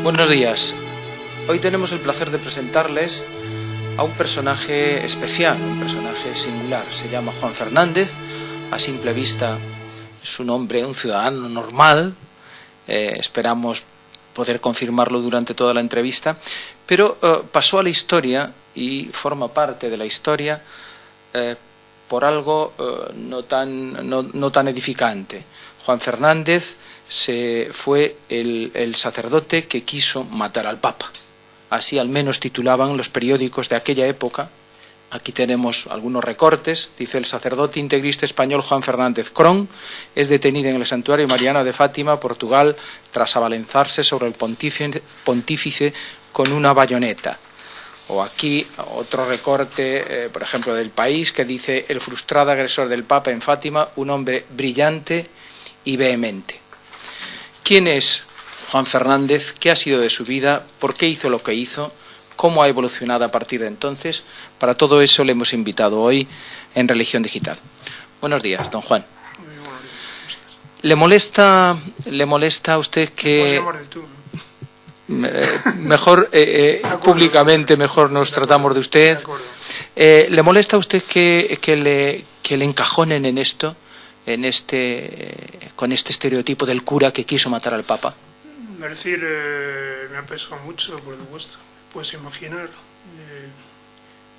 Buenos días. Hoy tenemos el placer de presentarles a un personaje especial, un personaje singular. Se llama Juan Fernández. A simple vista es un hombre, un ciudadano normal. Esperamos poder confirmarlo durante toda la entrevista. Pero pasó a la historia y forma parte de la historia por algo no tan edificante. Juan Fernández fue el sacerdote que quiso matar al Papa. Así al menos titulaban los periódicos de aquella época. Aquí tenemos algunos recortes. Dice: el sacerdote integrista español Juan Fernández Cron es detenido en el santuario mariano de Fátima, Portugal, tras abalanzarse sobre el pontífice con una bayoneta. O aquí otro recorte, por ejemplo, del País, que dice: el frustrado agresor del Papa en Fátima, un hombre brillante y vehemente. ¿Quién es Juan Fernández? ¿Qué ha sido de su vida? ¿Por qué hizo lo que hizo? ¿Cómo ha evolucionado a partir de entonces? Para todo eso le hemos invitado hoy en Religión Digital. Buenos días, don Juan. Muy buenos días. ¿Le molesta a usted que... Puedes llamar de tú, ¿no? Mejor públicamente mejor nos tratamos de usted? De acuerdo. ¿Le molesta a usted que le encajonen en esto, con este estereotipo del cura que quiso matar al Papa? Es decir, me ha pesado mucho, por supuesto. Puedes imaginar.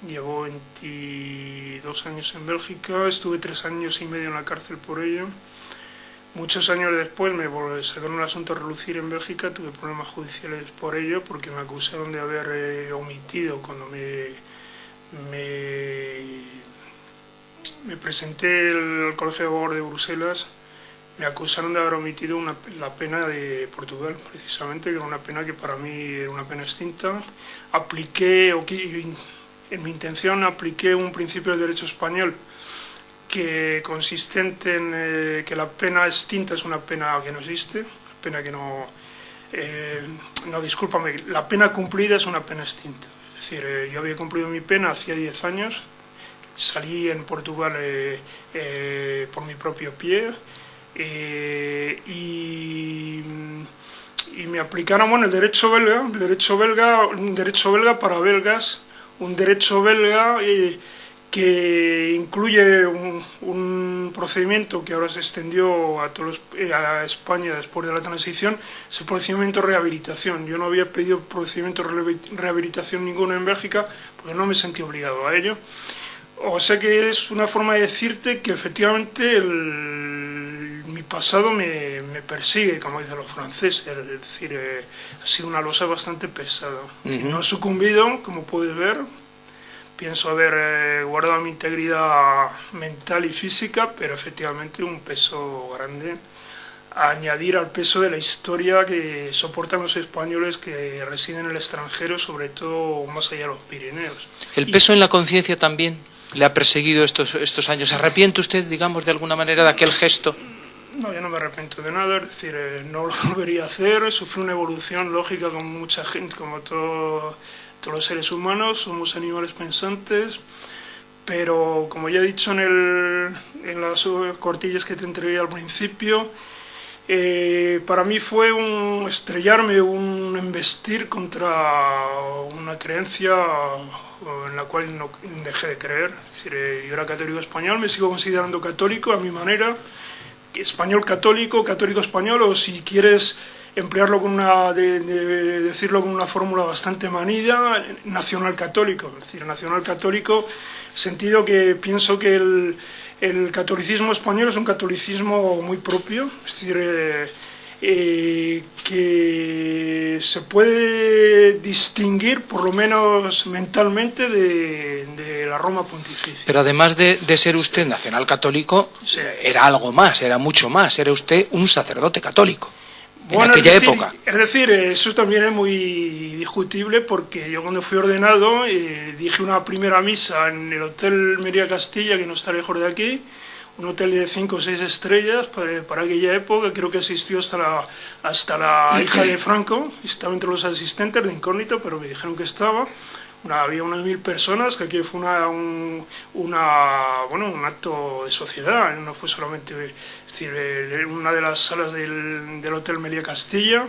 Llevo 22 años en Bélgica, estuve 3 años y medio en la cárcel por ello. Muchos años después me sacaron un asunto a relucir en Bélgica, tuve problemas judiciales por ello, porque me acusaron de haber omitido cuando me presenté al Colegio de Abogados de Bruselas. Me acusaron de haber omitido la pena de Portugal, precisamente, que era una pena que para mí era una pena extinta. En mi intención apliqué un principio del derecho español consistente en que la pena extinta es una pena que no existe, pena que no... discúlpame, la pena cumplida es una pena extinta. Es decir, yo había cumplido mi pena hacía 10 años, salí en Portugal por mi propio pie, y me aplicaron el derecho belga, un derecho belga para belgas, un derecho belga que incluye un procedimiento que ahora se extendió a España después de la transición, es el procedimiento de rehabilitación. Yo no había pedido procedimiento de rehabilitación ninguno en Bélgica porque no me sentí obligado a ello. O sea que es una forma de decirte que efectivamente mi pasado me persigue, como dicen los franceses. Es decir, ha sido una losa bastante pesada. No he sucumbido, como puedes ver. Pienso haber guardado mi integridad mental y física, pero efectivamente un peso grande a añadir al peso de la historia que soportan los españoles que residen en el extranjero, sobre todo más allá de los Pirineos. ¿El peso en la conciencia también le ha perseguido estos años? ¿Se arrepiente usted, digamos, de alguna manera de aquel gesto? No, yo no me arrepiento de nada, es decir, no lo volvería a hacer. Sufrí una evolución lógica como mucha gente, como todos los seres humanos, somos animales pensantes, pero como ya he dicho en las cortillas que te entregué al principio, para mí fue un estrellarme, un embestir contra una creencia en la cual no dejé de creer. Es decir, yo era católico español, me sigo considerando católico a mi manera, español católico, católico español, o si quieres emplearlo decirlo con una fórmula bastante manida, nacional católico. Es decir, nacional católico, sentido que pienso que el catolicismo español es un catolicismo muy propio, es decir, que se puede distinguir, por lo menos mentalmente, de la Roma pontificia. Pero además de ser usted nacional católico, sí, era algo más, era mucho más, era usted un sacerdote católico. Bueno, en aquella época. Es decir, eso también es muy discutible, porque yo cuando fui ordenado dije una primera misa en el Hotel Meliá Castilla, que no está lejos de aquí, un hotel de 5 o 6 estrellas para aquella época. Creo que asistió hasta la hija de Franco, estaba entre los asistentes de incógnito, pero me dijeron que estaba. Había unas 1000 personas, que aquí fue un acto de sociedad, no fue solamente, es decir, una de las salas del Hotel Meliá Castilla,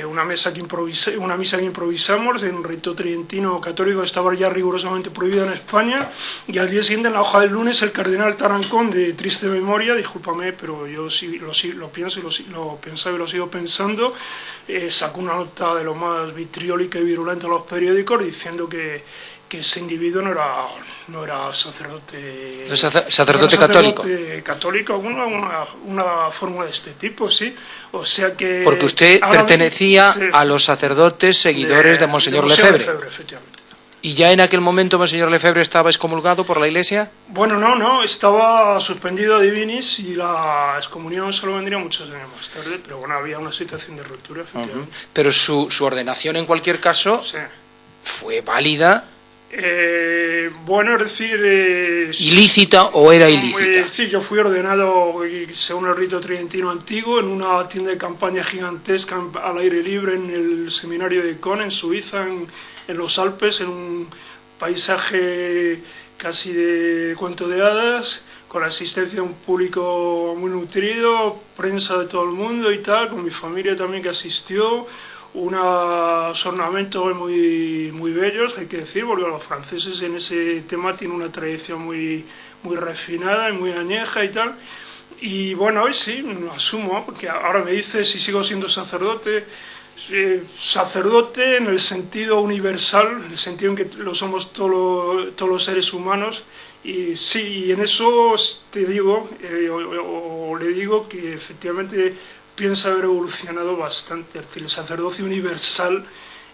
una misa que improvisamos en un rito tridentino católico que estaba ya rigurosamente prohibida en España, y al día siguiente, en la hoja del lunes, el cardenal Tarancón, de triste memoria, discúlpame, pero yo sí lo pienso y lo pensaba y lo sigo pensando, sacó una nota de lo más vitriólica y virulenta en los periódicos diciendo que ese individuo no era sacerdote, sacerdote católico. Católico, una fórmula de este tipo, sí. O sea que... Porque usted pertenecía a los sacerdotes seguidores de Monseñor Lefebvre. Efectivamente. ¿Y ya en aquel momento Monseñor Lefebvre estaba excomulgado por la Iglesia? Bueno, no, estaba suspendido a divinis y la excomunión solo vendría muchos años más tarde, pero bueno, había una situación de ruptura, efectivamente. Pero su ordenación, en cualquier caso, sí, fue válida. Bueno, es decir... ¿Ilícita o era ilícita? Sí, yo fui ordenado según el rito tridentino antiguo en una tienda de campaña gigantesca al aire libre en el seminario de Caen, en Suiza, en los Alpes, en un paisaje casi de cuento de hadas, con la asistencia de un público muy nutrido, prensa de todo el mundo y tal, con mi familia también que asistió, unos ornamentos muy, muy bellos, hay que decir, porque los franceses en ese tema tienen una tradición muy, muy refinada y muy añeja y tal. Y bueno, hoy sí, lo asumo, porque ahora me dice si sigo siendo sacerdote. Sacerdote en el sentido universal, en el sentido en que lo somos todos los seres humanos, y sí, y en eso te digo, o le digo que efectivamente piensa haber evolucionado bastante. Es decir, el sacerdocio universal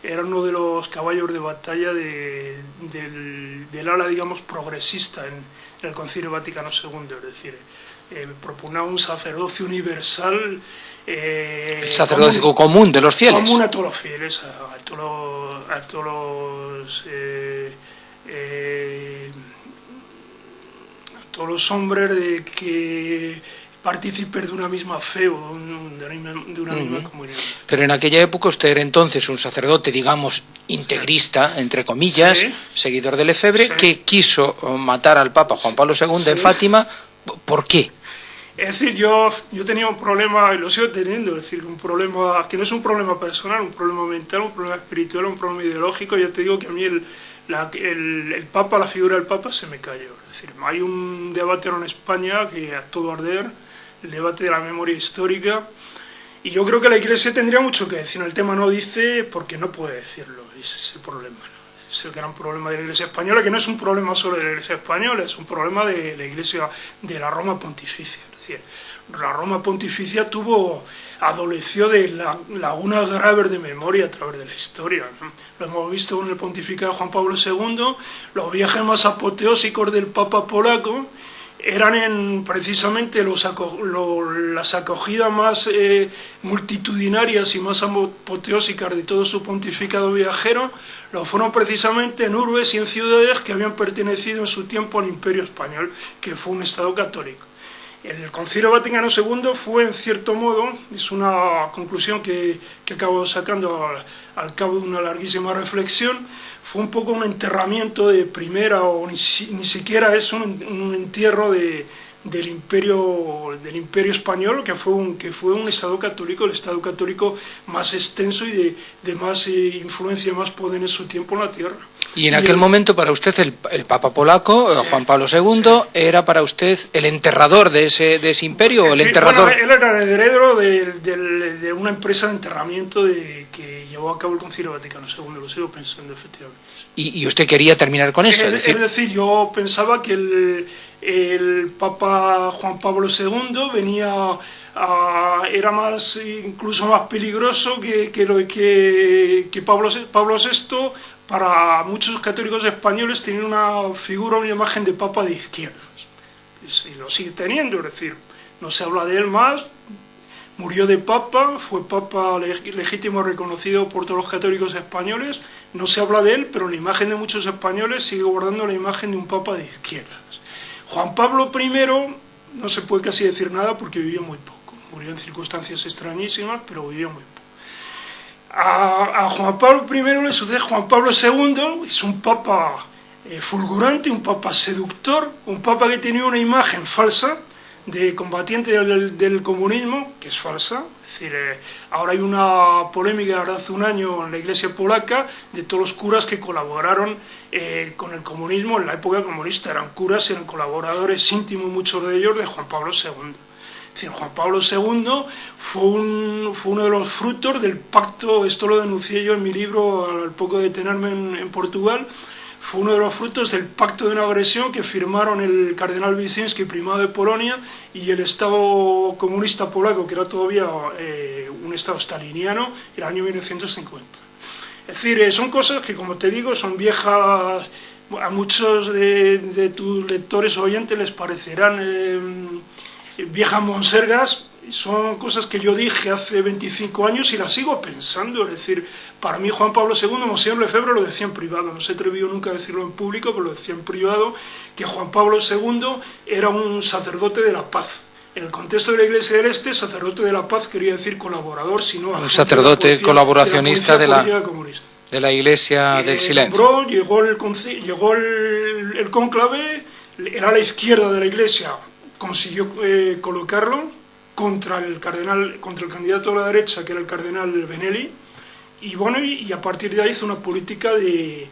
era uno de los caballos de batalla del ala, digamos, progresista en el Concilio Vaticano II, es decir, proponía un sacerdocio universal, el sacerdocio común de los fieles. Común a todos los fieles, a todos los hombres que participen de una misma fe o de una misma comunidad. Pero en aquella época usted era entonces un sacerdote, digamos, integrista, entre comillas, sí, seguidor de Lefebvre, sí, que quiso matar al Papa Juan Pablo II, sí, en Fátima. ¿Por qué? Es decir, yo tenía un problema, y lo sigo teniendo, es decir, un problema que no es un problema personal, un problema mental, un problema espiritual, un problema ideológico. Ya te digo que a mí el Papa, la figura del Papa se me cayó. Es decir, hay un debate ahora en España que a todo arder, el debate de la memoria histórica, y yo creo que la Iglesia tendría mucho que decir. El tema no dice porque no puede decirlo, ese es el problema, ¿no? Es el gran problema de la Iglesia española, que no es un problema solo de la Iglesia española, es un problema de la Iglesia, de la Roma pontificia. Es decir, la Roma pontificia adoleció de lagunas graves de memoria a través de la historia, ¿no? Lo hemos visto con el pontificado de Juan Pablo II. Los viajes más apoteósicos del Papa polaco eran precisamente las acogidas más multitudinarias y más apoteósicas de todo su pontificado viajero, lo fueron precisamente en urbes y en ciudades que habían pertenecido en su tiempo al Imperio Español, que fue un Estado católico. El Concilio Vaticano II fue, en cierto modo, es una conclusión que acabo sacando al cabo de una larguísima reflexión, fue un poco un enterramiento de primera, o ni siquiera es un entierro del imperio español, que fue un Estado católico, el Estado católico más extenso y de más influencia, más poder en su tiempo en la tierra. Y en aquel momento para usted el Papa polaco, sí, Juan Pablo II, sí, era para usted el enterrador de ese imperio, el enterrador... Bueno, él era el heredero de una empresa de enterramiento que llevó a cabo el Concilio Vaticano II, lo sigo pensando efectivamente. ¿Y usted quería terminar con eso? Es decir, yo pensaba que el Papa Juan Pablo II era incluso más peligroso que Pablo VI. Para muchos católicos españoles tenía una figura, una imagen de Papa de izquierdas, y lo sigue teniendo, es decir, no se habla de él más, murió de Papa, fue Papa legítimo reconocido por todos los católicos españoles, no se habla de él, pero la imagen de muchos españoles sigue guardando la imagen de un Papa de izquierdas. Juan Pablo I no se puede casi decir nada porque vivió muy poco, murió en circunstancias extrañísimas, pero vivió muy poco. A Juan Pablo I le sucede Juan Pablo II, es un papa fulgurante, un papa seductor, un papa que tenía una imagen falsa de combatiente del comunismo, que es falsa. Es decir, ahora hay una polémica, ahora hace un año en la iglesia polaca, de todos los curas que colaboraron con el comunismo en la época comunista. Eran curas, eran colaboradores íntimos, muchos de ellos, de Juan Pablo II. Es decir, Juan Pablo II fue uno de los frutos del pacto, esto lo denuncié yo en mi libro al poco de detenerme en Portugal, fue uno de los frutos del pacto de no agresión que firmaron el cardenal Wyszynski, primado de Polonia, y el Estado comunista polaco, que era todavía un Estado staliniano, en el año 1950. Es decir, son cosas que, como te digo, son viejas, a muchos de tus lectores o oyentes les parecerán viejas monsergas. Son cosas que yo dije hace 25 años y las sigo pensando. Es decir, para mí Juan Pablo II, Monseñor Lefebvre, lo decía en privado, no se atrevió nunca a decirlo en público, pero lo decía en privado, que Juan Pablo II era un sacerdote de la paz. En el contexto de la Iglesia del Este, sacerdote de la paz quería decir colaborador, sino un sacerdote colaboracionista de la Iglesia del Silencio. Llegó el cónclave, era a la izquierda de la Iglesia, consiguió colocarlo contra el candidato de la derecha, que era el cardenal Benelli, y bueno, y a partir de ahí hizo una política de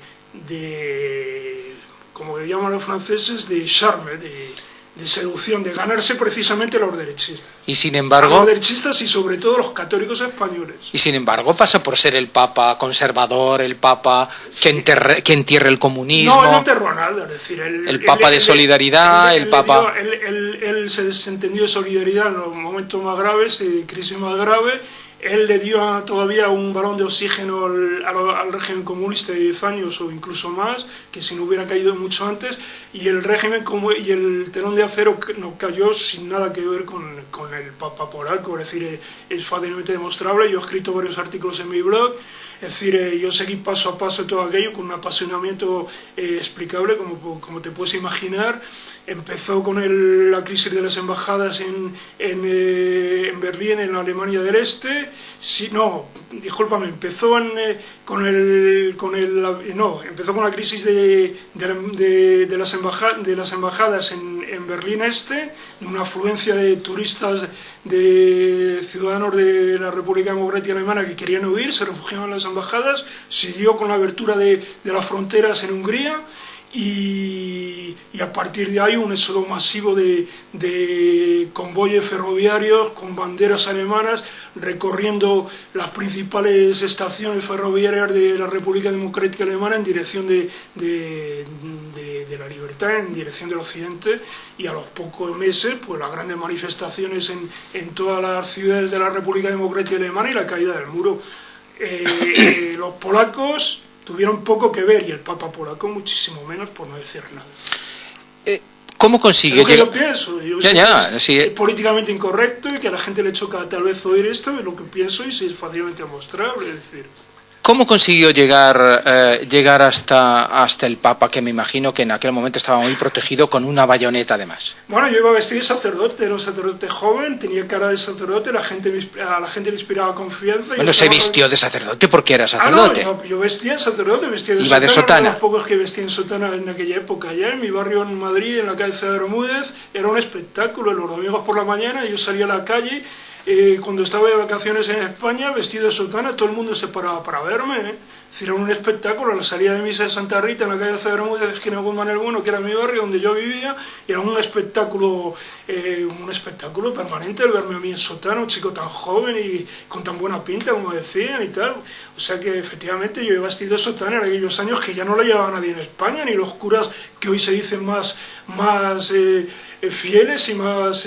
como le llaman los franceses, de charme, de seducción, de ganarse precisamente a los derechistas. Y sin embargo, a los derechistas y sobre todo a los católicos españoles. Y sin embargo pasa por ser el Papa conservador, el Papa que entierra el comunismo. No enterró nada, es decir, el Papa de solidaridad, el Papa... Él se desentendió de solidaridad en los momentos más graves, de crisis más grave. Él le dio todavía un balón de oxígeno al régimen comunista de 10 años o incluso más, que si no hubiera caído mucho antes, y el régimen y el telón de acero no cayó sin nada que ver con el Papa polaco. Es decir, es fácilmente demostrable. Yo he escrito varios artículos en mi blog. Es decir, yo seguí paso a paso todo aquello con un apasionamiento explicable, como te puedes imaginar. Empezó con la crisis de las embajadas en Berlín, en la Alemania del Este. Empezó con la crisis de las embajadas en Berlín Este, una afluencia de turistas, de ciudadanos de la República Democrática Alemana que querían huir, se refugiaban en las embajadas. Siguió con la abertura de las fronteras en Hungría. Y a partir de ahí un éxodo masivo de convoyes ferroviarios con banderas alemanas recorriendo las principales estaciones ferroviarias de la República Democrática Alemana en dirección de la libertad, en dirección del occidente, y a los pocos meses pues las grandes manifestaciones en todas las ciudades de la República Democrática Alemana y la caída del muro. Los polacos tuvieron poco que ver y el Papa polaco muchísimo menos, por no decir nada. ¿Cómo consigue llegar? Yo pienso, sí. Es políticamente incorrecto y que a la gente le choca tal vez oír esto, es lo que pienso y es fácilmente demostrable. Es decir, ¿cómo consiguió llegar hasta el Papa, que me imagino que en aquel momento estaba muy protegido con una bayoneta además? Bueno, yo iba vestido de sacerdote, era un sacerdote joven, tenía cara de sacerdote, a la gente le inspiraba confianza. Bueno, se vistió de sacerdote porque era sacerdote. Yo vestía de sacerdote, Iba de sotana. Uno de los pocos que vestían sotana en aquella época. Ya en mi barrio en Madrid, en la calle de Bermúdez, era un espectáculo. Los domingos por la mañana yo salía a la calle. Cuando estaba de vacaciones en España, vestido de sotana, todo el mundo se paraba para verme. Es decir, era un espectáculo. La salida de misa de Santa Rita en la calle de Bermúdez, esquina de Guzmán el Bueno, que era mi barrio donde yo vivía, era un espectáculo permanente el verme a mí en sotana, un chico tan joven y con tan buena pinta, como decían y tal. O sea que efectivamente yo he vestido de sotana en aquellos años que ya no lo llevaba nadie en España, ni los curas que hoy se dicen más fieles y más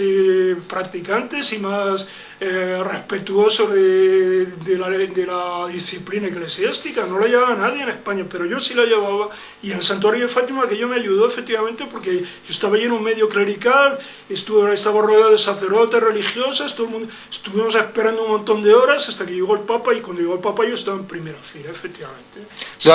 practicantes y más respetuosos de la disciplina eclesiástica. No la llevaba nadie en España, pero yo sí la llevaba, y en el santuario de Fátima aquello me ayudó efectivamente, porque yo estaba allí en un medio clerical, estaba rodeado de sacerdotes, religiosas, todo el mundo, estuvimos esperando un montón de horas hasta que llegó el Papa, y cuando llegó el Papa yo estaba en primera fila, efectivamente. ¿Lo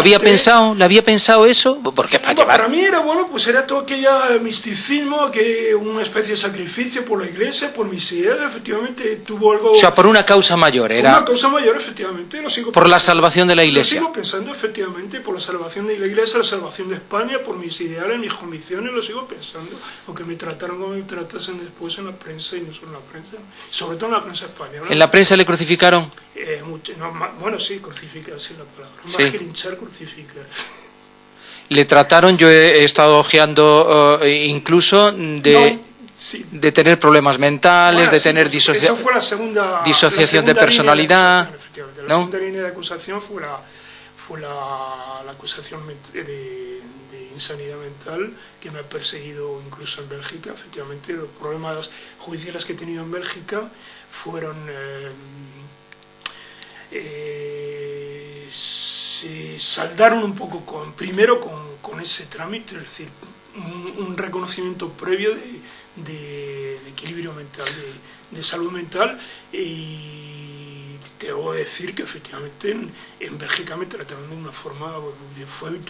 había pensado eso? Porque para mí era pues era todo aquel misticismo, que una especie de sacrificio por la Iglesia, por mis ideas. Efectivamente tuve hubo algo... O sea, por una causa mayor, era... Una causa mayor, efectivamente, lo sigo por pensando. la salvación de la Iglesia. Lo sigo pensando, efectivamente, por la salvación de la Iglesia, la salvación de España, por mis ideales, mis convicciones, lo sigo pensando. Aunque me trataron como me tratasen después en la prensa, y no solo en la prensa, sobre todo en la prensa española. ¿En la prensa le crucificaron? Bueno, sí, crucificar, sí, la palabra. Más Sí. que linchar, crucificar. Le trataron, yo he estado hojeando incluso Sí. de tener problemas mentales, Bueno, de sí, tener eso fue la segunda, disociación de personalidad, efectivamente. La ¿no? segunda línea de acusación fue la acusación de insanidad mental, que me ha perseguido incluso en Bélgica. Efectivamente, los problemas judiciales que he tenido en Bélgica fueron... se saldaron un poco primero con ese trámite, es decir, un reconocimiento previo de equilibrio mental, de salud mental, y debo decir que efectivamente en Bélgica me trataron de una forma,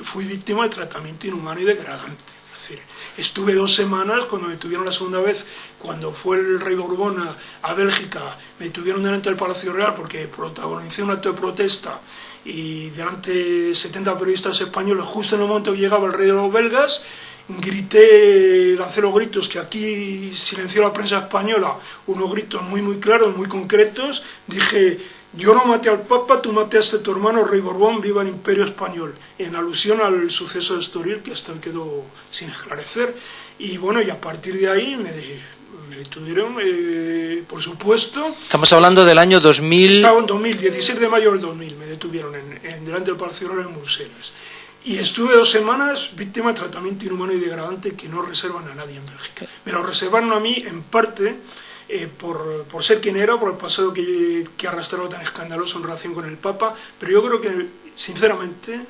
fui víctima de tratamiento inhumano y degradante. Es decir, estuve 2 semanas cuando me tuvieron la segunda vez, cuando fue el rey Borbón a Bélgica, me tuvieron delante del Palacio Real porque protagonicé un acto de protesta y delante de 70 periodistas españoles. Justo en el momento que llegaba el rey de los belgas, grité, lancé los gritos que aquí silenció la prensa española, unos gritos muy muy claros, muy concretos. Dije: yo no maté al Papa, tú mataste a tu hermano rey Borbón, viva el Imperio Español, en alusión al suceso de Estoril, que hasta hoy quedó sin esclarecer. Y bueno, y a partir de ahí me detuvieron, por supuesto. Estamos hablando del año 2000... Estaba en 2000, 17 de mayo del 2000, me detuvieron delante del Palacio Real en Bruselas. Y estuve 2 semanas víctima de tratamiento inhumano y degradante que no reservan a nadie en Bélgica. Me lo reservaron a mí, en parte, por ser quien era, por el pasado que arrastraba tan escandaloso en relación con el Papa, pero yo creo que, sinceramente,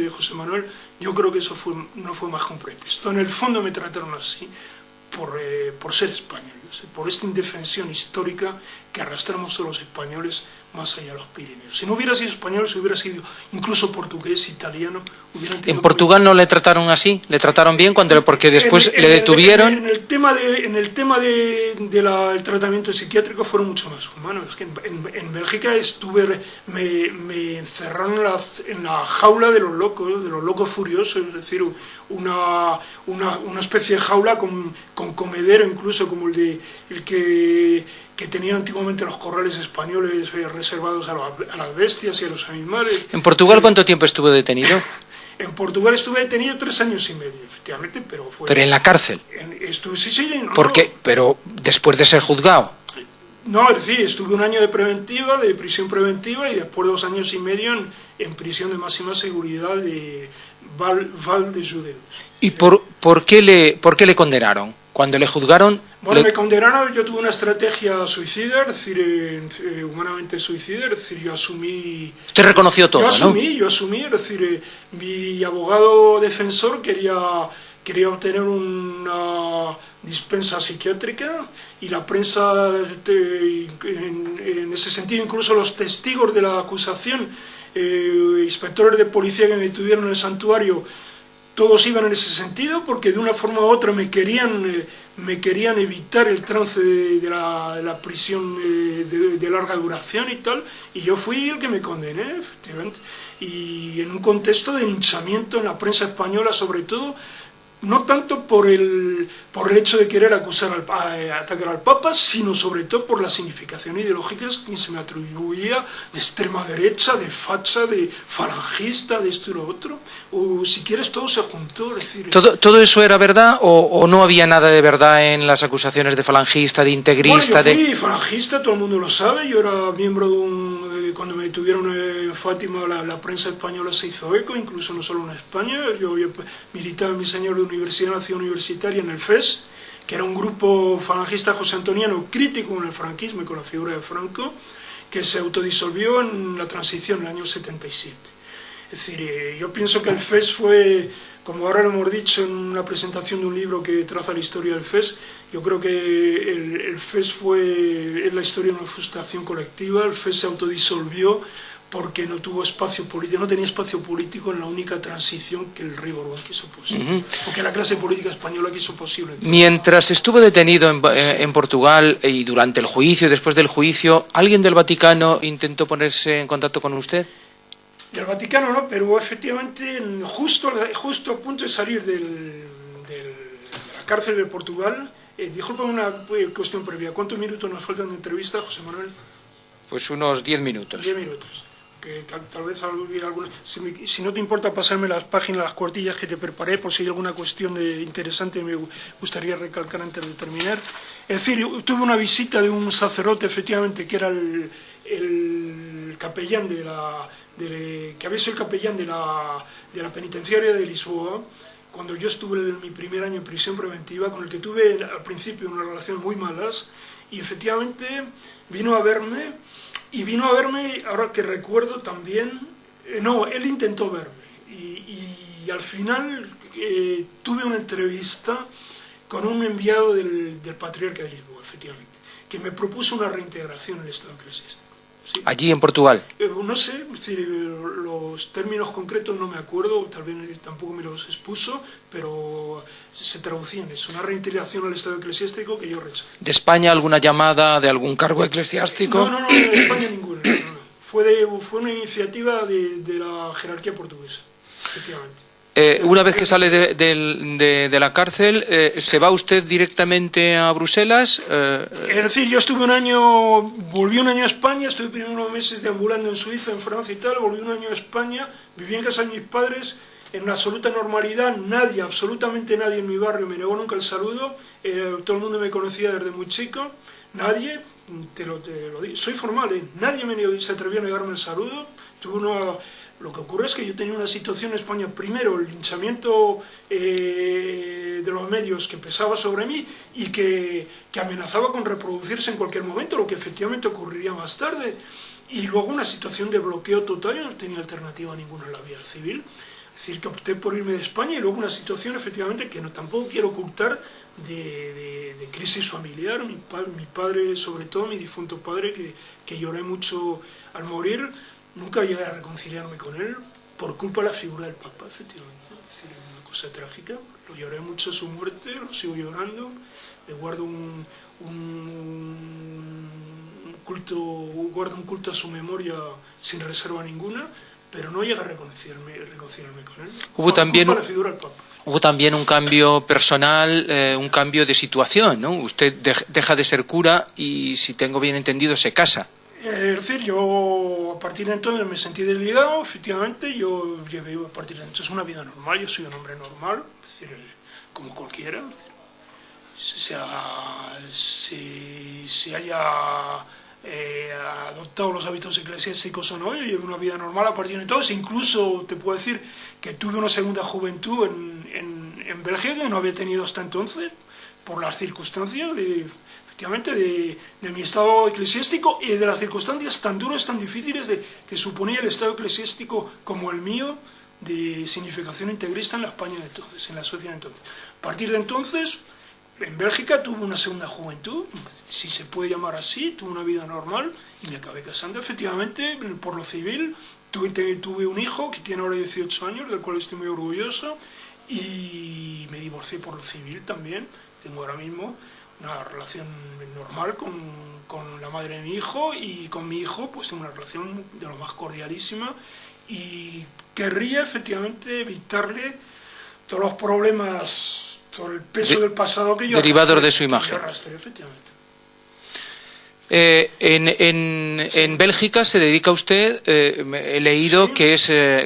José Manuel, yo creo que eso no fue más que un pretexto. En el fondo me trataron así por ser españoles, por esta indefensión histórica que arrastramos todos los españoles más allá de los Pirineos. Si no hubiera sido español, si hubiera sido incluso portugués, italiano, ¿En Portugal no le trataron así? ¿Le trataron bien porque después le detuvieron? En el tema del tratamiento psiquiátrico fueron mucho más humanos. Es que en Bélgica me encerraron en la jaula de los locos furiosos, es decir, una especie de jaula con comedero, incluso como el que tenían antiguamente los corrales españoles reservados a las bestias y a los animales. ¿En Portugal cuánto tiempo estuvo detenido? En Portugal estuve detenido 3 años y medio, efectivamente, pero fue... ¿Pero en la cárcel? Sí. No, ¿Por qué? Pero después de ser juzgado. No, es decir, estuve 1 año de prisión preventiva, y después 2 años y medio en prisión de máxima seguridad de Val de Judeus. ¿Y por qué le condenaron? Cuando le juzgaron... Bueno, me condenaron, yo tuve una estrategia suicida, es decir, humanamente suicida, es decir, yo asumí... Usted reconoció todo, Yo asumí, es decir, mi abogado defensor quería obtener una dispensa psiquiátrica, y la prensa, en ese sentido, incluso los testigos de la acusación, inspectores de policía que me detuvieron en el santuario, todos iban en ese sentido, porque de una forma u otra me querían evitar el trance de la prisión de larga duración y tal, y yo fui el que me condené, efectivamente, y en un contexto de linchamiento en la prensa española, sobre todo, no tanto por el hecho de querer atacar al Papa, sino sobre todo por la significación ideológica que se me atribuía de extrema derecha, de facha, de falangista, de esto y lo otro. O si quieres, todo se juntó. Es decir, ¿Todo eso era verdad o no había nada de verdad en las acusaciones de falangista, de integrista? Bueno, yo fui falangista, todo el mundo lo sabe. Yo era miembro cuando me detuvieron en Fátima, la prensa española se hizo eco, incluso no solo en España. Yo militaba en mi señor de Universidad Nacional Universitaria en el FES, que era un grupo falangista josé-antoniano crítico con el franquismo y con la figura de Franco, que se autodisolvió en la transición en el año 77. Es decir, yo pienso que el FES fue, como ahora lo hemos dicho en una presentación de un libro que traza la historia del FES, yo creo que el FES es la historia de una frustración colectiva. El FES se autodisolvió porque no tuvo espacio político, no tenía espacio político en la única transición que el rey Borbón quiso posible, porque la clase política española quiso posible. Mientras estuvo detenido en Portugal y durante el juicio, después del juicio, ¿alguien del Vaticano intentó ponerse en contacto con usted? Del Vaticano no, pero efectivamente justo a punto de salir de la cárcel de Portugal, disculpa una cuestión previa, ¿cuántos minutos nos faltan de entrevista, José Manuel? Pues unos 10 minutos. 10 minutos. Que tal vez hubiera alguna... Si no te importa pasarme las páginas, las cuartillas que te preparé, por si hay alguna cuestión interesante me gustaría recalcar antes de terminar. Es decir, tuve una visita de un sacerdote, efectivamente, que era el capellán que había sido el capellán de la penitenciaria de Lisboa, cuando yo estuve en mi primer año en prisión preventiva, con el que tuve al principio unas relaciones muy malas, y efectivamente vino a verme, ahora que recuerdo también, no, él intentó verme, y al final tuve una entrevista con un enviado del Patriarca de Lisboa, efectivamente, que me propuso una reintegración en el Estado eclesiástico. Sí. Allí en Portugal. No sé, es decir, los términos concretos no me acuerdo, tal vez tampoco me los expuso, pero se traducía en eso, una reintegración al Estado eclesiástico que yo rechazo. ¿De España alguna llamada de algún cargo eclesiástico? No, de España ninguna. No. Fue una iniciativa de la jerarquía portuguesa, efectivamente. Una vez que sale de la cárcel, ¿se va usted directamente a Bruselas? Es decir, yo volví un año a España, estuve primero unos meses deambulando en Suiza, en Francia y tal, volví un año a España, viví en casa de mis padres en una absoluta normalidad, absolutamente nadie en mi barrio me negó nunca el saludo, todo el mundo me conocía desde muy chico, nadie, te lo digo, soy formal, nadie se atrevió a negarme el saludo, Lo que ocurre es que yo tenía una situación en España, primero el linchamiento de los medios que pesaba sobre mí y que amenazaba con reproducirse en cualquier momento, lo que efectivamente ocurriría más tarde, y luego una situación de bloqueo total, yo no tenía alternativa ninguna en la vida civil, es decir, que opté por irme de España, y luego una situación efectivamente que tampoco quiero ocultar de crisis familiar, mi padre, sobre todo mi difunto padre, que lloré mucho al morir. Nunca llegué a reconciliarme con él por culpa de la figura del Papa, efectivamente. Es decir, una cosa trágica. Lo lloré mucho su muerte, lo sigo llorando. Le guardo un culto a su memoria sin reserva ninguna, pero no llegué a reconciliarme con él. Hubo también por culpa de la figura del Papa. Hubo también un cambio personal, un cambio de situación, ¿no? Usted deja de ser cura y, si tengo bien entendido, se casa. Es decir, yo a partir de entonces me sentí desligado, efectivamente, yo llevé a partir de entonces una vida normal, yo soy un hombre normal, es decir, como cualquiera, se haya adoptado los hábitos eclesiásticos o no, yo llevé una vida normal a partir de entonces, incluso te puedo decir que tuve una segunda juventud en Bélgica que no había tenido hasta entonces, por las circunstancias de mi estado eclesiástico y de las circunstancias tan duras, tan difíciles que suponía el estado eclesiástico como el mío, de significación integrista en la España de entonces, en la Suecia de entonces. A partir de entonces, en Bélgica tuve una segunda juventud, si se puede llamar así, tuve una vida normal y me acabé casando efectivamente por lo civil. Tuve un hijo que tiene ahora 18 años, del cual estoy muy orgulloso, y me divorcié por lo civil también. Tengo ahora mismo una relación normal con la madre de mi hijo, y con mi hijo pues tengo una relación de lo más cordialísima, y querría efectivamente evitarle todos los problemas, todo el peso del pasado que yo derivados de su imagen. Efectivamente. En Bélgica se dedica usted, he leído, sí, que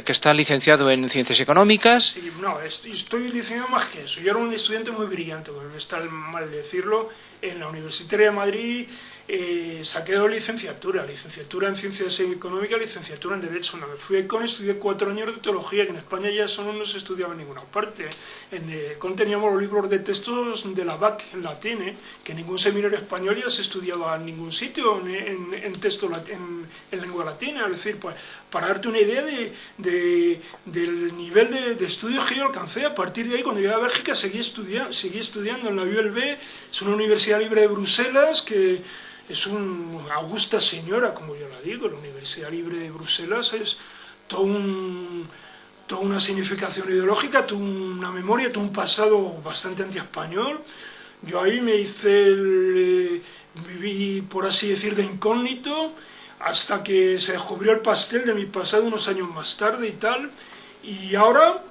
está licenciado en Ciencias Económicas. Sí, no, estoy licenciado más que eso. Yo era un estudiante muy brillante, no está mal decirlo. En la Universitaria de Madrid saqué dos licenciaturas en Ciencias Económicas, licenciatura en Derecho. No, me fui a Econ, estudié 4 años de Teología, que en España ya eso no se estudiaba en ninguna parte. En Econ teníamos los libros de textos de la BAC en latín, que en ningún seminario español ya se estudiaba en ningún sitio en texto en lengua latina. Es decir, pues, para darte una idea del nivel de estudios que yo alcancé. A partir de ahí, cuando llegué a Bélgica, seguí estudiando en la ULB, es una universidad libre de Bruselas que es una augusta señora, como yo la digo. La Universidad Libre de Bruselas es toda una significación ideológica, toda una memoria, todo un pasado bastante antiespañol. Yo ahí me viví, por así decir, de incógnito, hasta que se descubrió el pastel de mi pasado unos años más tarde y tal. Y ahora,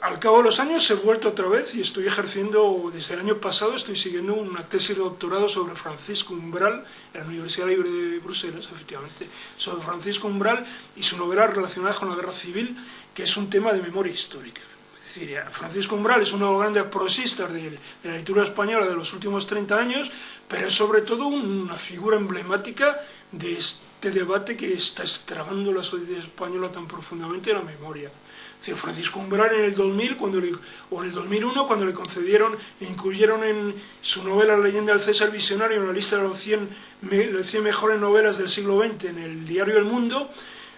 al cabo de los años, he vuelto otra vez y estoy ejerciendo, desde el año pasado, estoy siguiendo una tesis de doctorado sobre Francisco Umbral en la Universidad Libre de Bruselas, efectivamente, sobre Francisco Umbral y su novela relacionada con la Guerra Civil, que es un tema de memoria histórica. Es decir, Francisco Umbral es uno de los grandes prosistas de la literatura española de los últimos 30 años, pero es sobre todo una figura emblemática de este debate que está estragando la sociedad española tan profundamente de la memoria. Es decir, Francisco Umbral en el 2000 o en el 2001, cuando le concedieron e incluyeron en su novela La leyenda del César Visionario en la lista de los 100 mejores novelas del siglo XX en el diario El Mundo,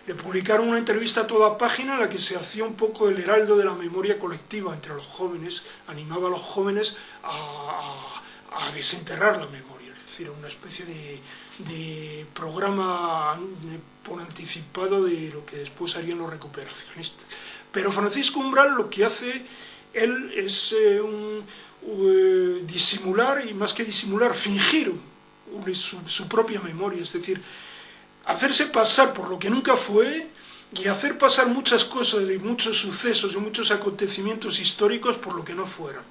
le publicaron una entrevista a toda página en la que se hacía un poco el heraldo de la memoria colectiva entre los jóvenes, animaba a los jóvenes a desenterrar la memoria, es decir, una especie de programa por anticipado de lo que después harían los recuperacionistas. Pero Francisco Umbral lo que hace él es disimular, y más que disimular, fingir su propia memoria, es decir, hacerse pasar por lo que nunca fue y hacer pasar muchas cosas y muchos sucesos y muchos acontecimientos históricos por lo que no fueron,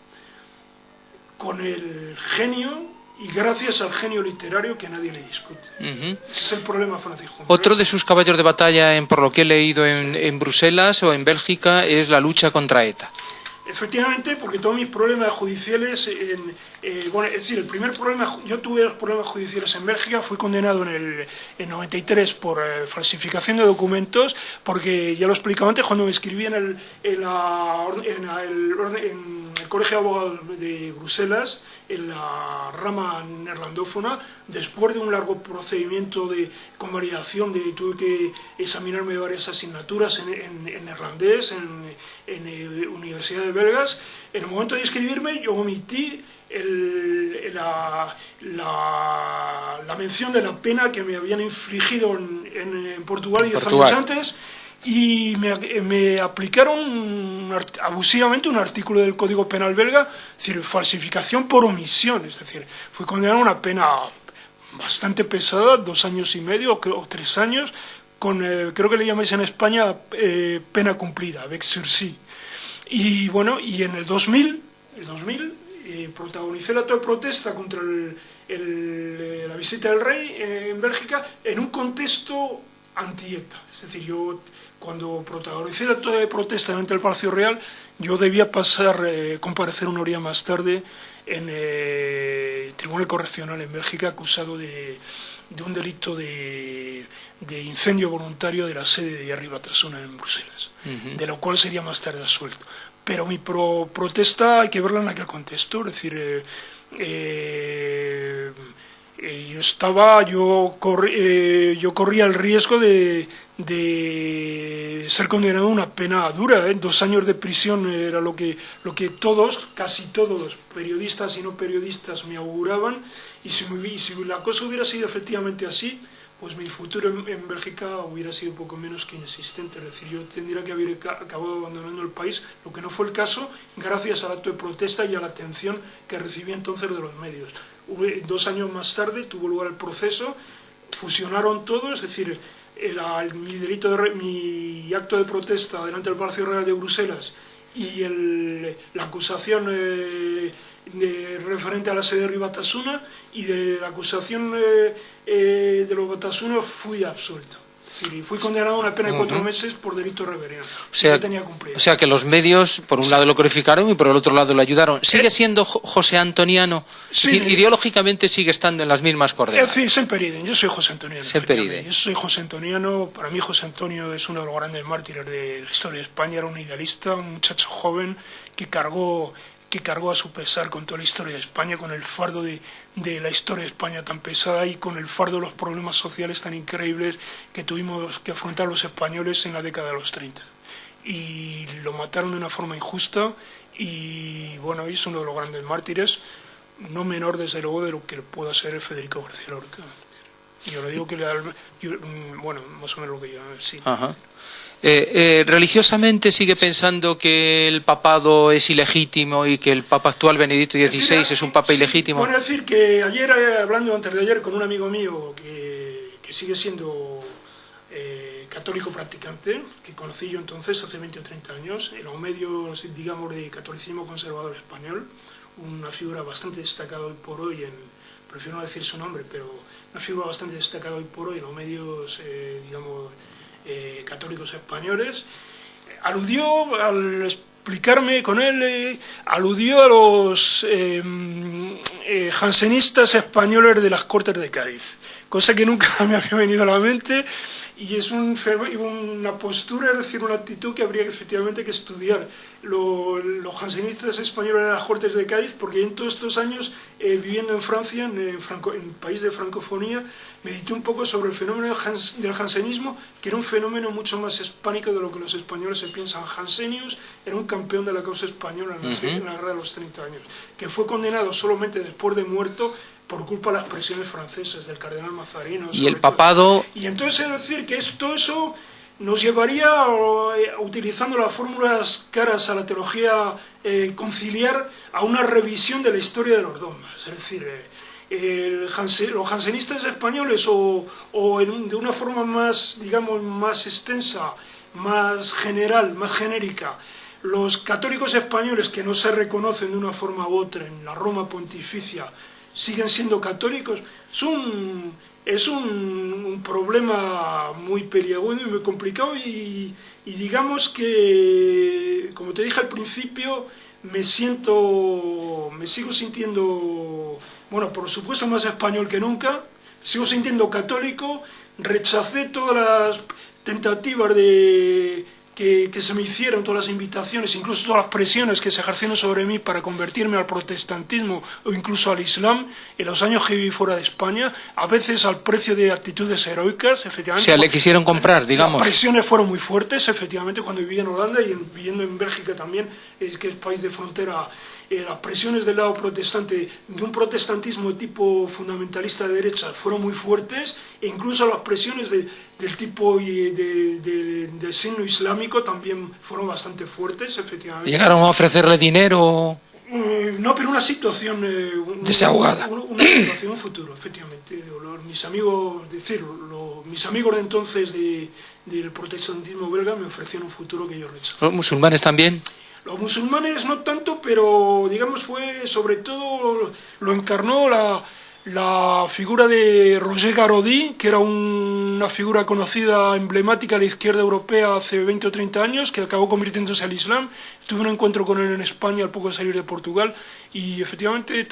con el genio y gracias al genio literario que nadie le discute. Ese es el problema, Francisco. Otro de sus caballos de batalla, por lo que he leído en Bruselas o en Bélgica, es la lucha contra ETA. Efectivamente, porque todos mis problemas judiciales, bueno, es decir, el primer problema, yo tuve los problemas judiciales en Bélgica, fui condenado en 93 por falsificación de documentos, porque ya lo explicaba antes, cuando me inscribí en el Colegio de Abogados de Bruselas, en la rama neerlandófona, después de un largo procedimiento de convalidación, tuve que examinarme de varias asignaturas en neerlandés, en universidades belgas. En el momento de inscribirme yo omití la mención de la pena que me habían infligido en Portugal 10 años antes, y me aplicaron abusivamente un artículo del Código Penal belga, es decir, falsificación por omisión. Es decir, fui condenado a una pena bastante pesada, 2 años y medio o 3 años, con, creo que le llamáis en España, pena cumplida, avec sursis. Y bueno, y en el 2000 protagonicé el acto de protesta contra la visita del rey en Bélgica en un contexto anti-ETA. Es decir, yo cuando protagonicé el acto de protesta delante del Palacio Real, yo debía comparecer una hora más tarde en el Tribunal Correccional en Bélgica, acusado de un delito de incendio voluntario de la sede de Jerry Batasuna en Bruselas, de lo cual sería más tarde absuelto. Pero mi protesta hay que verla en aquel contexto, es decir, yo corría el riesgo de ser condenado a una pena dura, 2 años de prisión era lo que todos, casi todos, periodistas y no periodistas, me auguraban, y si la cosa hubiera sido efectivamente así, pues mi futuro en Bélgica hubiera sido poco menos que inexistente. Es decir, yo tendría que haber acabado abandonando el país, lo que no fue el caso, gracias al acto de protesta y a la atención que recibí entonces de los medios. 2 años más tarde tuvo lugar el proceso, fusionaron todo, es decir, mi acto de protesta delante del Palacio Real de Bruselas y la acusación referente a la sede de Jerry Batasuna, y de la acusación de los Batasuna fui absuelto. Es decir, fui condenado a una pena de 4 meses por delito reverendo. O sea que los medios, por un lado lo glorificaron y por el otro lado lo ayudaron. ¿Sigue siendo José Antoniano? Sí, es decir, ideológicamente sigue estando en las mismas coordenadas. Sí, sempre idem. Yo soy José Antoniano. Yo soy José Antoniano. Para mí José Antonio es uno de los grandes mártires de la historia de España. Era un idealista, un muchacho joven que cargó a su pesar con toda la historia de España, con el fardo de la historia de España tan pesada y con el fardo de los problemas sociales tan increíbles que tuvimos que afrontar los españoles en la década de los 30. Y lo mataron de una forma injusta y bueno, es uno de los grandes mártires. no menor desde luego de lo que pueda ser Federico García Lorca. Yo le digo que bueno, más o menos lo que yo sí. Ajá. ¿Religiosamente sigue pensando que el papado es ilegítimo y que el papa actual, Benedicto XVI, es un papa ilegítimo? Bueno, es decir, que ayer, hablando antes de ayer con un amigo mío que sigue siendo católico practicante, que conocí yo entonces hace 20 o 30 años, en los medios, digamos, de catolicismo conservador español, una figura bastante destacada hoy por hoy, prefiero no decir su nombre, pero una figura bastante destacada hoy por hoy en los medios, digamos, católicos españoles, aludió, al explicarme con él, aludió a los jansenistas españoles de las Cortes de Cádiz, cosa que nunca me había venido a la mente, y es una postura, es decir, una actitud que habría efectivamente que estudiar los jansenistas españoles de las Cortes de Cádiz, porque en todos estos años viviendo en Francia, en el país de francofonía, medité un poco sobre el fenómeno del jansenismo, que era un fenómeno mucho más hispánico de lo que los españoles se piensan. Jansenius era un campeón de la causa española en la Guerra de los 30 años, que fue condenado solamente después de muerto por culpa de las presiones francesas del cardenal Mazarino. Y el papado... Y entonces es decir que todo eso nos llevaría, utilizando las fórmulas caras a la teología conciliar, a una revisión de la historia de los dogmas. Es decir, los jansenistas españoles de una forma más, digamos, más extensa, más general, más genérica, los católicos españoles que no se reconocen de una forma u otra en la Roma pontificia, siguen siendo católicos, es un problema muy peliagudo y muy complicado y digamos que, como te dije al principio, me sigo sintiendo, bueno, por supuesto más español que nunca, sigo sintiendo católico, rechacé todas las tentativas que se me hicieron, todas las invitaciones, incluso todas las presiones que se ejercieron sobre mí para convertirme al protestantismo o incluso al islam en los años que viví fuera de España, a veces al precio de actitudes heroicas, efectivamente. O sea, le quisieron comprar, digamos. Las presiones fueron muy fuertes, efectivamente, cuando viví en Holanda y viviendo en Bélgica también, que es país de frontera. Las presiones del lado protestante, de un protestantismo de tipo fundamentalista de derecha, fueron muy fuertes, e incluso las presiones del tipo de signo islámico también fueron bastante fuertes, efectivamente. ¿Llegaron a ofrecerle dinero? No, pero una situación... desahogada. Una situación, un futuro, efectivamente. Mis amigos, mis amigos de entonces del protestantismo belga me ofrecieron un futuro que yo rechazé. ¿Los musulmanes también? Los musulmanes no tanto, pero digamos fue sobre todo, lo encarnó la figura de Roger Garaudy, que era una figura conocida, emblemática de la izquierda europea hace 20 o 30 años, que acabó convirtiéndose al Islam. Tuve un encuentro con él en España al poco de salir de Portugal y efectivamente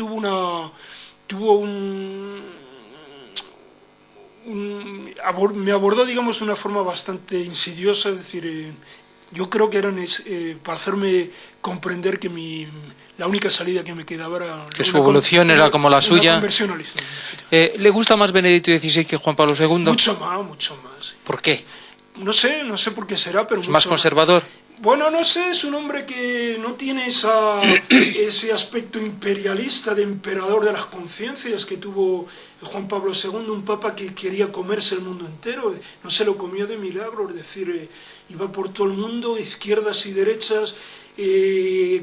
me abordó, digamos, de una forma bastante insidiosa, es decir... Yo creo que eran para hacerme comprender que la única salida que me quedaba era... Que su evolución era como la suya. Conversión al Islam. ¿Le gusta más Benedicto XVI que Juan Pablo II? Mucho más. ¿Por qué? No sé por qué será, pero... ¿Es más conservador? Bueno, no sé, es un hombre que no tiene ese aspecto imperialista de emperador de las conciencias que tuvo Juan Pablo II, un papa que quería comerse el mundo entero, no se lo comió de milagro, es decir, iba por todo el mundo, izquierdas y derechas, se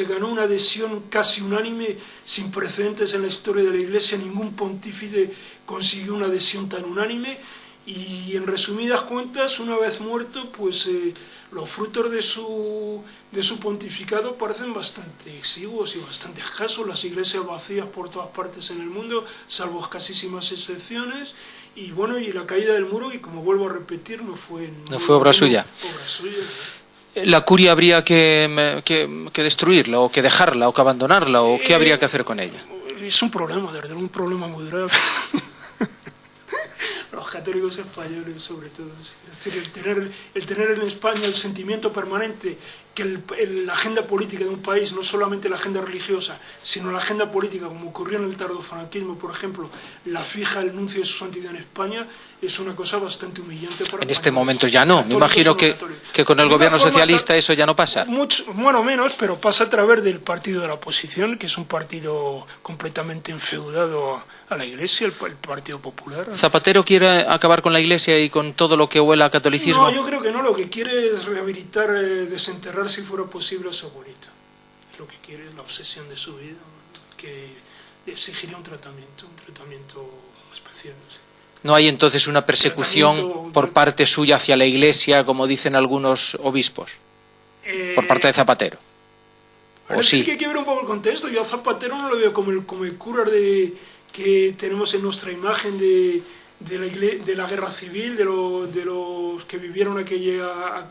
ganó una adhesión casi unánime, sin precedentes en la historia de la Iglesia, ningún pontífice consiguió una adhesión tan unánime, y en resumidas cuentas, una vez muerto, pues los frutos de su pontificado parecen bastante exiguos y bastante escasos, las iglesias vacías por todas partes en el mundo, salvo escasísimas excepciones, y bueno, y la caída del muro, y como vuelvo a repetir, no fue obra suya. ¿La curia habría que destruirla, o que dejarla, o que abandonarla, o qué habría que hacer con ella? Es un problema, de verdad, un problema muy grave. Los católicos españoles sobre todo, es decir, el tener en España el sentimiento permanente la agenda política de un país, no solamente la agenda religiosa, sino la agenda política, como ocurrió en el tardofranquismo, por ejemplo, la fija el nuncio de su santidad en España, es una cosa bastante humillante para... En este momento ya no. Me imagino que con el gobierno socialista eso ya no pasa. Bueno, menos, pero pasa a través del partido de la oposición, que es un partido completamente enfeudado a la Iglesia, el Partido Popular. ¿Zapatero quiere acabar con la Iglesia y con todo lo que huela a catolicismo? No, yo creo que no. Lo que quiere es rehabilitar, desenterrar, si fuera posible, a su abuelito. Es lo que quiere, la obsesión de su vida, que exigiría un tratamiento especial. ¿Sí? ¿No hay entonces una persecución por parte suya hacia la Iglesia, como dicen algunos obispos, por parte de Zapatero? ¿O sí? Es que hay que ver un poco el contexto. Yo a Zapatero no lo veo como el cura que tenemos en nuestra imagen de la guerra civil, de los que vivieron aquella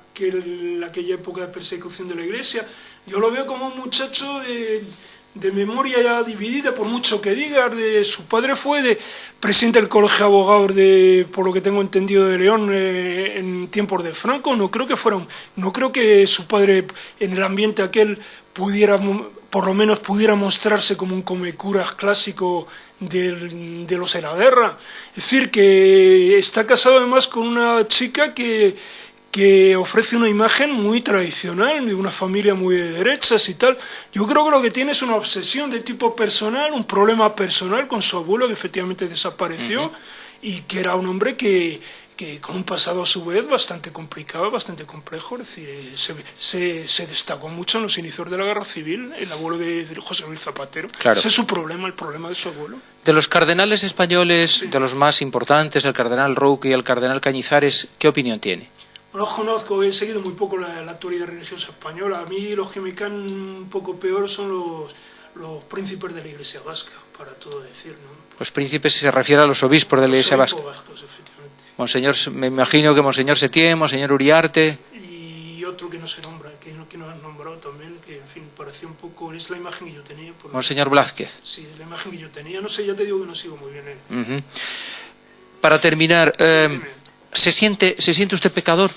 época de persecución de la Iglesia. Yo lo veo como un muchacho de memoria ya dividida, por mucho que diga. Su padre fue presidente del Colegio de Abogados por lo que tengo entendido, de León, en tiempos de Franco. No creo que su padre, en el ambiente aquel, por lo menos pudiera mostrarse como un comecuras clásico de los de la guerra. Es decir, que está casado además con una chica que ofrece una imagen muy tradicional, de una familia muy de derechas y tal. Yo creo que lo que tiene es una obsesión de tipo personal, un problema personal con su abuelo, que efectivamente desapareció, y que era un hombre que con un pasado a su vez bastante complicado, bastante complejo. Es decir, se destacó mucho en los inicios de la guerra civil, el abuelo de José Luis Zapatero. Claro. Ese es su problema, el problema de su abuelo. De los cardenales españoles, Sí. de los más importantes, el cardenal Roque y el cardenal Cañizares, ¿qué opinión tiene? No los conozco, he seguido muy poco la actualidad religiosa española. A mí los que me caen un poco peor son los príncipes de la Iglesia vasca, para todo decir, ¿no? Los príncipes se refiere a los obispos de la Iglesia vasca. Vascos, efectivamente. Monseñor, me imagino que Monseñor Setién, Monseñor Uriarte. Y otro que no se nombra, que no has nombrado también, que en fin, parecía un poco, es la imagen que yo tenía. Monseñor Blázquez. Sí, la imagen que yo tenía, no sé, ya te digo que no sigo muy bien él. Para terminar, ¿se siente usted pecador?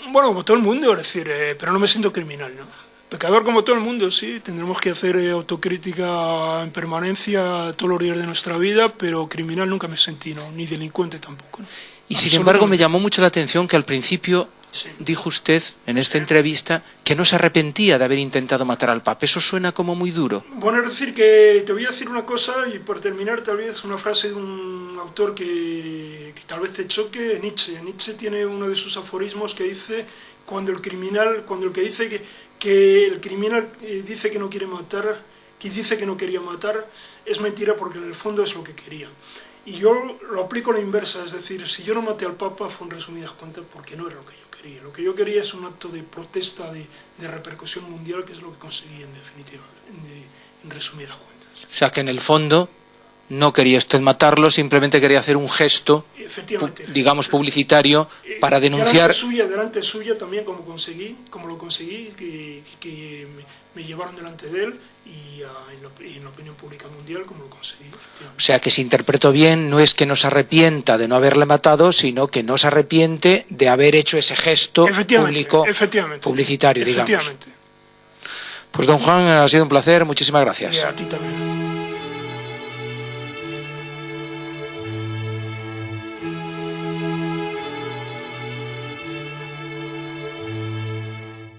Bueno, como todo el mundo, es decir, pero no me siento criminal, ¿no? Pecador como todo el mundo, sí. Tendremos que hacer autocrítica en permanencia todos los días de nuestra vida, pero criminal nunca me sentí, ¿no? Ni delincuente tampoco, ¿no? Y sin embargo me llamó mucho la atención que al principio Sí. dijo usted en esta entrevista que no se arrepentía de haber intentado matar al Papa. Eso suena como muy duro. Bueno, es decir, que te voy a decir una cosa, y por terminar tal vez una frase de un autor que tal vez te choque, Nietzsche. Nietzsche tiene uno de sus aforismos que dice, cuando el que dice que el criminal dice que no quiere matar, que dice que no quería matar, es mentira, porque en el fondo es lo que quería. Y yo lo aplico a la inversa, es decir, si yo no maté al Papa fue en resumidas cuentas porque no era lo que yo quería. Lo que yo quería es un acto de protesta, de repercusión mundial, que es lo que conseguí en definitiva, en resumidas cuentas. O sea que en el fondo no quería usted matarlo, simplemente quería hacer un gesto, digamos, publicitario para denunciar... Delante suya también, como lo conseguí, que me llevaron delante de él, y en la opinión pública mundial, como lo conseguí. O sea que si interpreto bien, no es que no se arrepienta de no haberle matado, sino que no se arrepiente de haber hecho ese gesto público, publicitario, digamos. Efectivamente. Pues don Juan, ha sido un placer, muchísimas gracias. Y a ti también.